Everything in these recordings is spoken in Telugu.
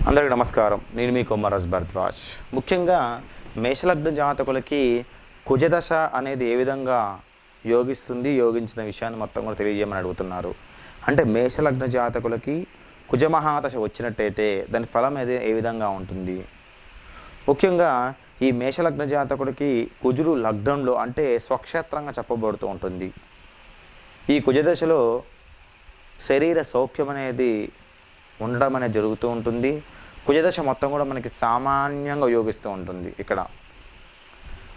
అందరికీ నమస్కారం. నేను మీ కొమర్రాజు భరద్వాజ్. ముఖ్యంగా మేషలగ్న జాతకులకి కుజదశ అనేది ఏ విధంగా యోగించిన విషయాన్ని మొత్తం కూడా తెలియజేయమని అడుగుతున్నారు. అంటే మేషలగ్న జాతకులకి కుజమహాదశ వచ్చినట్టయితే దాని ఫలం ఏ విధంగా ఉంటుంది? ముఖ్యంగా ఈ మేషలగ్న జాతకుడికి కుజుడు లగ్నంలో అంటే స్వక్షేత్రంగా చెప్పబడుతూ ఉంటుంది. ఈ కుజదశలో శరీర సౌఖ్యం అనేది ఉండడం అనేది జరుగుతూ ఉంటుంది. కుజదశ మొత్తం కూడా మనకి సామాన్యంగా యోగిస్తూ ఉంటుంది. ఇక్కడ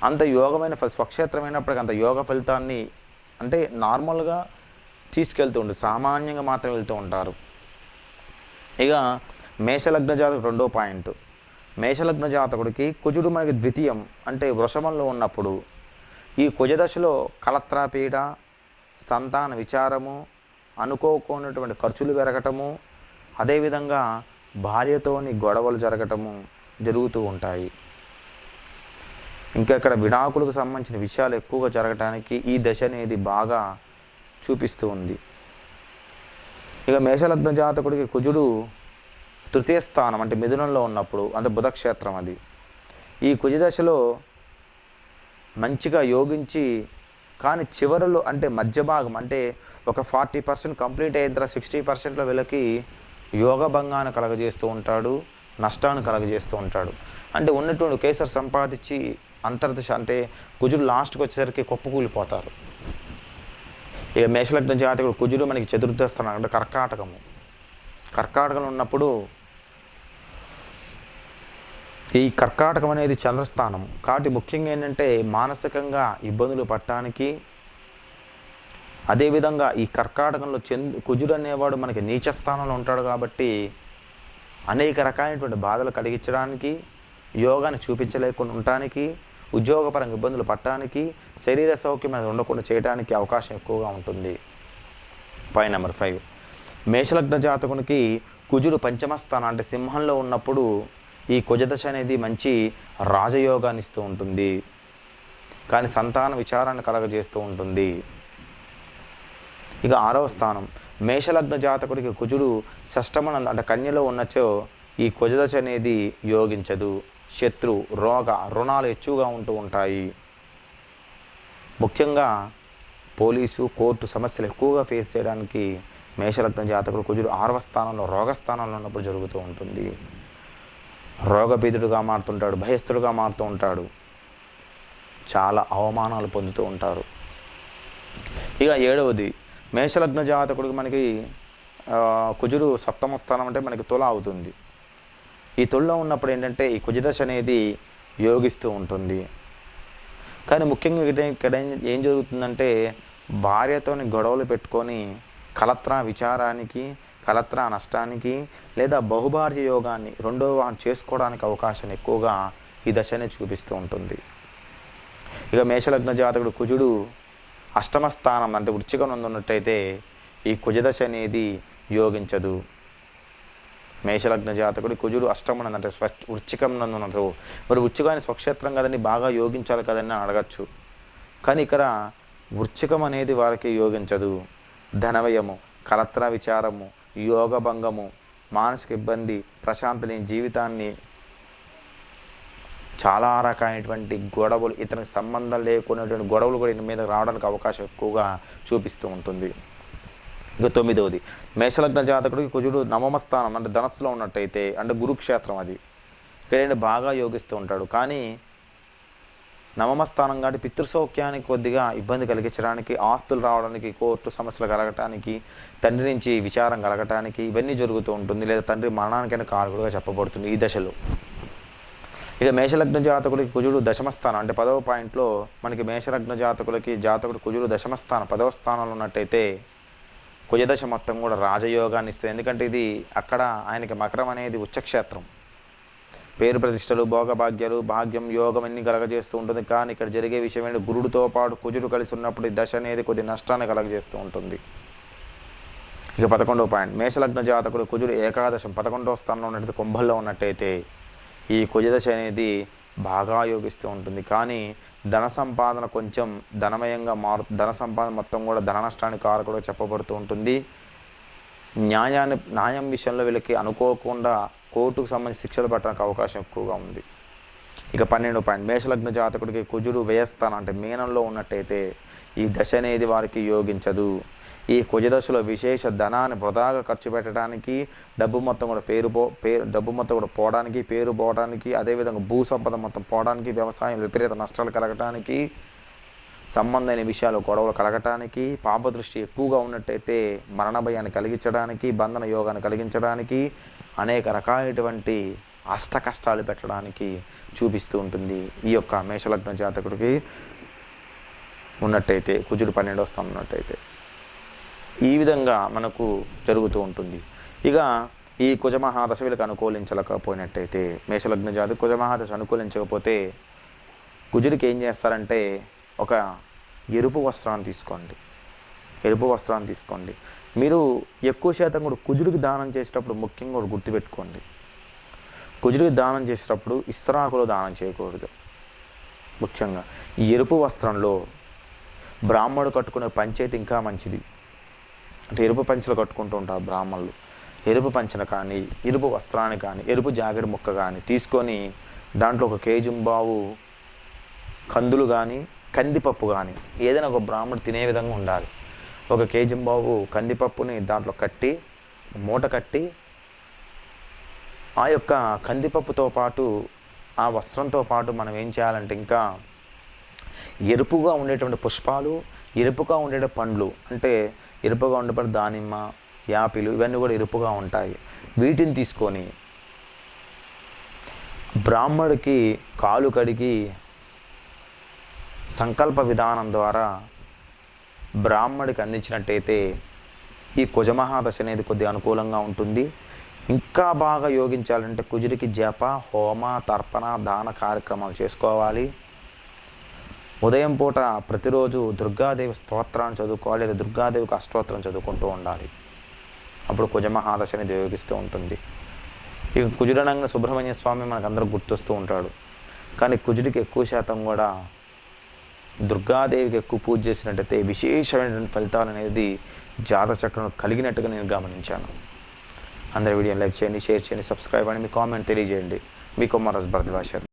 అంత యోగమైన స్వక్షేత్రమైనప్పటికీ అంత యోగ ఫలితాన్ని అంటే నార్మల్గా తీసుకెళ్తూ ఉంటుంది, సామాన్యంగా మాత్రం వెళ్తూ ఉంటారు. ఇక మేషలగ్న జాతకుడు రెండో పాయింట్, మేషలగ్న జాతకుడికి కుజుడు మనకి ద్వితీయం అంటే వృషభంలో ఉన్నప్పుడు ఈ కుజదశలో కలత్రాపీడ, సంతాన విచారము, అనుకోకున్నటువంటి ఖర్చులు పెరగటము, అదేవిధంగా భార్యతోని గొడవలు జరుగుతూ ఉంటాయి. ఇంకా ఇక్కడ విడాకులకు సంబంధించిన విషయాలు ఎక్కువగా జరగటానికి ఈ దశ అనేది బాగా చూపిస్తూ ఉంది. ఇక మేషలగ్న జాతకుడికి కుజుడు తృతీయ స్థానం అంటే మిథునంలో ఉన్నప్పుడు అంటే బుధక్షేత్రం అది. ఈ కుజదశలో మంచిగా యోగించి కానీ చివరిలో అంటే మధ్య భాగం అంటే ఒక 40% కంప్లీట్ అయిన తర్వాత 60%లో వీళ్ళకి యోగ భంగాన్ని కలగజేస్తూ ఉంటాడు, నష్టాన్ని కలగజేస్తూ ఉంటాడు. అంటే ఉన్నటువంటి కేసరి సంపాదించి అంతర్దశ అంటే కుజుడు లాస్ట్కి వచ్చేసరికి కుప్పకూలిపోతారు. ఇక మేషలగ్న జాతకుడు కుజుడు మనకి చతుర్థ స్థానం అంటే కర్కాటకంలో ఉన్నప్పుడు ఈ కర్కాటకం అనేది చంద్రస్థానం కాబట్టి ముఖ్యంగా ఏంటంటే మానసికంగా ఇబ్బందులు పడటానికి, అదేవిధంగా ఈ కర్కాటకంలో కుజుడు అనేవాడు మనకి నీచ స్థానంలో ఉంటాడు కాబట్టి అనేక రకాలైనటువంటి బాధలు కలిగించడానికి, యోగాన్ని చూపించలేకుండా ఉండటానికి, ఉద్యోగపరంగా ఇబ్బందులు పడటానికి, శరీర సౌఖ్యం అనేది ఉండకుండా చేయడానికి అవకాశం ఎక్కువగా ఉంటుంది. పాయింట్ నెంబర్ 5, మేషలగ్న జాతకునికి కుజుడు పంచమ స్థానం అంటే సింహంలో ఉన్నప్పుడు ఈ కుజదశ అనేది మంచి రాజయోగాన్ని ఇస్తూ ఉంటుంది, కానీ సంతాన విచారాన్ని కలగజేస్తూ ఉంటుంది. ఇక 6వ స్థానం మేషలగ్న జాతకుడికి కుజుడు షష్టమనందు అంటే కన్యలో ఉన్నచో ఈ కుజదశ అనేది యోగించదు. శత్రు, రోగ, రుణాలు ఎక్కువగా ఉంటూ ఉంటాయి. ముఖ్యంగా పోలీసు, కోర్టు సమస్యలు ఎక్కువగా ఫేస్ చేయడానికి మేషలగ్న జాతకుడు కుజుడు 6వ స్థానంలో రోగస్థానంలో ఉన్నప్పుడు జరుగుతూ ఉంటుంది. రోగపీతుడుగా మారుతుంటాడు, భయస్థుడుగా మారుతూ ఉంటాడు, చాలా అవమానాలు పొందుతూ ఉంటారు. ఇక 7వది మేషలగ్న జాతకుడికి మనకి కుజుడు సప్తమ స్థానం అంటే మనకి తుల అవుతుంది. ఈ తులలో ఉన్నప్పుడు ఏంటంటే ఈ కుజదశ అనేది యోగిస్తూ ఉంటుంది. కానీ ముఖ్యంగా ఇక్కడ ఏం జరుగుతుందంటే భార్యతోని గొడవలు పెట్టుకొని కలత్రా విచారానికి, కలత్రా నష్టానికి లేదా బహుభార్య యోగాన్ని రెండో వారం చేసుకోవడానికి అవకాశం ఎక్కువగా ఈ దశనే చూపిస్తూ ఉంటుంది. ఇక మేషలగ్న జాతకుడు కుజుడు అష్టమ స్థానం అంటే వృశ్చికం నందు ఉన్నట్టయితే ఈ కుజదశ అనేది యోగించదు. మేషలగ్న జాతకుడు కుజుడు అష్టమం అంటే వృశ్చికం నందు ఉన్నట్టు మరి వృశ్చికాన్ని స్వక్షేత్రం కదండి బాగా యోగించాలి కదని అడగచ్చు. కానీ ఇక్కడ వృశ్చికం అనేది వారికి యోగించదు. ధనవ్యయము, కలత్ర విచారము, యోగభంగము, మానసిక ఇబ్బంది, ప్రశాంత జీవితాన్ని, చాలా రకాలైనటువంటి గొడవలు, ఇతనికి సంబంధం లేకున్నటువంటి గొడవలు కూడా ఈయన మీద రావడానికి అవకాశం ఎక్కువగా చూపిస్తూ ఉంటుంది. ఇక 9వది మేషలగ్న జాతకుడికి కుజుడు నవమ స్థానం అంటే ధనస్సులో ఉన్నట్టయితే అంటే గురుక్షేత్రం అది ఇక్కడ బాగా యోగిస్తూ ఉంటాడు. కానీ నవమ స్థానం కాబట్టి పితృసౌఖ్యానికి కొద్దిగా ఇబ్బంది కలిగించడానికి, ఆస్తులు రావడానికి, కోర్టు సమస్యలు కలగటానికి, తండ్రి నుంచి విచారం కలగటానికి ఇవన్నీ జరుగుతూ ఉంటుంది. లేదా తండ్రి మరణానికైనా కారకుడుగా చెప్పబడుతుంది ఈ దశలో. ఇక మేషలగ్న జాతకుడికి కుజుడు దశమస్థానం అంటే 10వ పాయింట్లో మనకి మేషలగ్న జాతకుడు కుజుడు దశమస్థానం 10వ స్థానంలో ఉన్నట్టయితే కుజదశ మొత్తం కూడా రాజయోగాన్ని ఇస్తుంది. ఎందుకంటే ఇది అక్కడ ఆయనకి మకరం అనేది ఉచ్చక్షేత్రం, పేరు ప్రతిష్టలు, భోగభాగ్యాలు, భాగ్యం, యోగం అన్నీ కలగజేస్తూ ఉంటుంది. కానీ ఇక్కడ జరిగే విషయం ఏంటి, గురుడితో పాటు కుజుడు కలిసి ఉన్నప్పుడు ఈ దశ అనేది కొద్ది నష్టాన్ని కలగజేస్తూ ఉంటుంది. ఇక 11వ పాయింట్ మేషలగ్న జాతకుడు కుజుడు ఏకాదశం 11వ స్థానంలో ఉన్నట్టు కుంభంలో ఉన్నట్టయితే ఈ కుజదశ అనేది బాగా యోగిస్తూ ఉంటుంది. కానీ ధన సంపాదన కొంచెం ధనమయంగా ధన సంపాదన మొత్తం కూడా ధన నష్టానికి కారకుడుగా చెప్పబడుతూ ఉంటుంది. న్యాయం విషయంలో వీళ్ళకి అనుకోకుండా కోర్టుకు సంబంధించి శిక్షలు పట్టడానికి అవకాశం ఎక్కువగా ఉంది. ఇక 12వ పాయింట్, మేషలగ్న జాతకుడికి కుజుడు వ్యయస్థానం అంటే మీనంలో ఉన్నట్టయితే ఈ దశ అనేది వారికి యోగించదు. ఈ కుజదశలో విశేష ధనాన్ని వృధాగా ఖర్చు పెట్టడానికి, డబ్బు మొత్తం కూడా పోవడానికి, పేరు పోవడానికి, అదేవిధంగా భూ సంపద మొత్తం పోవడానికి, వ్యవసాయం విపరీత నష్టాలు కలగటానికి, సంబంధమైన విషయాలు గొడవలు కలగటానికి, పాపదృష్టి ఎక్కువగా ఉన్నట్టయితే మరణ భయాన్ని కలిగించడానికి, బంధన యోగాన్ని కలిగించడానికి, అనేక రకాలైనటువంటి అష్ట కష్టాలు పెట్టడానికి చూపిస్తూ ఉంటుంది ఈ యొక్క మేషలగ్న జాతకుడికి ఉన్నట్టయితే, కుజుడు 12వ స్థానం ఉన్నట్టయితే. ఈ విధంగా మనకు జరుగుతూ ఉంటుంది. ఇక ఈ కుజమహాదశ వీళ్ళకి అనుకూలించలేకపోయినట్టయితే, మేషలగ్న జాతకు కుజమహాదశ అనుకూలించకపోతే కుజుడికి ఏం చేస్తారంటే ఒక ఎరుపు వస్త్రాన్ని తీసుకోండి. మీరు ఎక్కువ శాతం కూడా కుజుడికి దానం చేసేటప్పుడు ముఖ్యంగా కూడా గుర్తుపెట్టుకోండి, కుజుడికి దానం చేసేటప్పుడు ఇస్తరాకులు దానం చేయకూడదు. ముఖ్యంగా ఈ ఎరుపు వస్త్రంలో బ్రాహ్మణుడు కట్టుకునే పంచె అయితే ఇంకా మంచిది. అంటే ఎరుపు పంచెలు కట్టుకుంటూ ఉంటారు బ్రాహ్మణులు. ఎరుపు పంచెను కానీ, ఎరుపు వస్త్రాన్ని కానీ, ఎరుపు జాకెట్ ముక్క కానీ తీసుకొని దాంట్లో 1 కేజీ కందులు కానీ, కందిపప్పు కానీ ఏదైనా ఒక బ్రాహ్మణుడు తినే విధంగా ఉండాలి. 1 కేజీ కందిపప్పుని దాంట్లో కట్టి, మూట కట్టి, ఆ యొక్క కందిపప్పుతో పాటు ఆ వస్త్రంతో పాటు మనం ఏం చేయాలంటే ఇంకా ఎరుపుగా ఉండేటువంటి పుష్పాలు, ఎరుపుగా ఉండే పండ్లు, అంటే ఎరుపుగా ఉండేటువంటి దానిమ్మ, యాపిల్ ఇవన్నీ కూడా ఎరుపుగా ఉంటాయి. వీటిని తీసుకొని బ్రాహ్మడికి కాలు కడిగి సంకల్ప విధానం ద్వారా బ్రాహ్మడికి అందించినట్టయితే ఈ కుజమహాదశ అనేది కొద్దిగా అనుకూలంగా ఉంటుంది. ఇంకా బాగా యోగించాలంటే కుజుడికి జప, హోమ, తర్పణ, దాన కార్యక్రమాలు చేసుకోవాలి. ఉదయం పూట ప్రతిరోజు దుర్గాదేవి స్తోత్రాన్ని చదువుకోవాలి, లేదా దుర్గాదేవికి అష్టోత్తరం చదువుకుంటూ ఉండాలి. అప్పుడు కుజమహాదశ అనేది యోగిస్తూ ఉంటుంది. ఇక కుజుడనంగా సుబ్రహ్మణ్య స్వామి మనకు అందరూ గుర్తొస్తూ ఉంటాడు. కానీ కుజుడికి ఎక్కువ శాతం కూడా దుర్గాదేవికి ఎక్కువ పూజ చేసినట్టయితే విశేషమైనటువంటి ఫలితాలు అనేది జాతక చక్రం కలిగినట్టుగా నేను గమనించాను. అందరి వీడియోని లైక్ చేయండి, షేర్ చేయండి, సబ్స్క్రైబ్ అని మీ కామెంట్ తెలియజేయండి. మీ కొమర్రాజు భరద్వాజ్ శర్మ.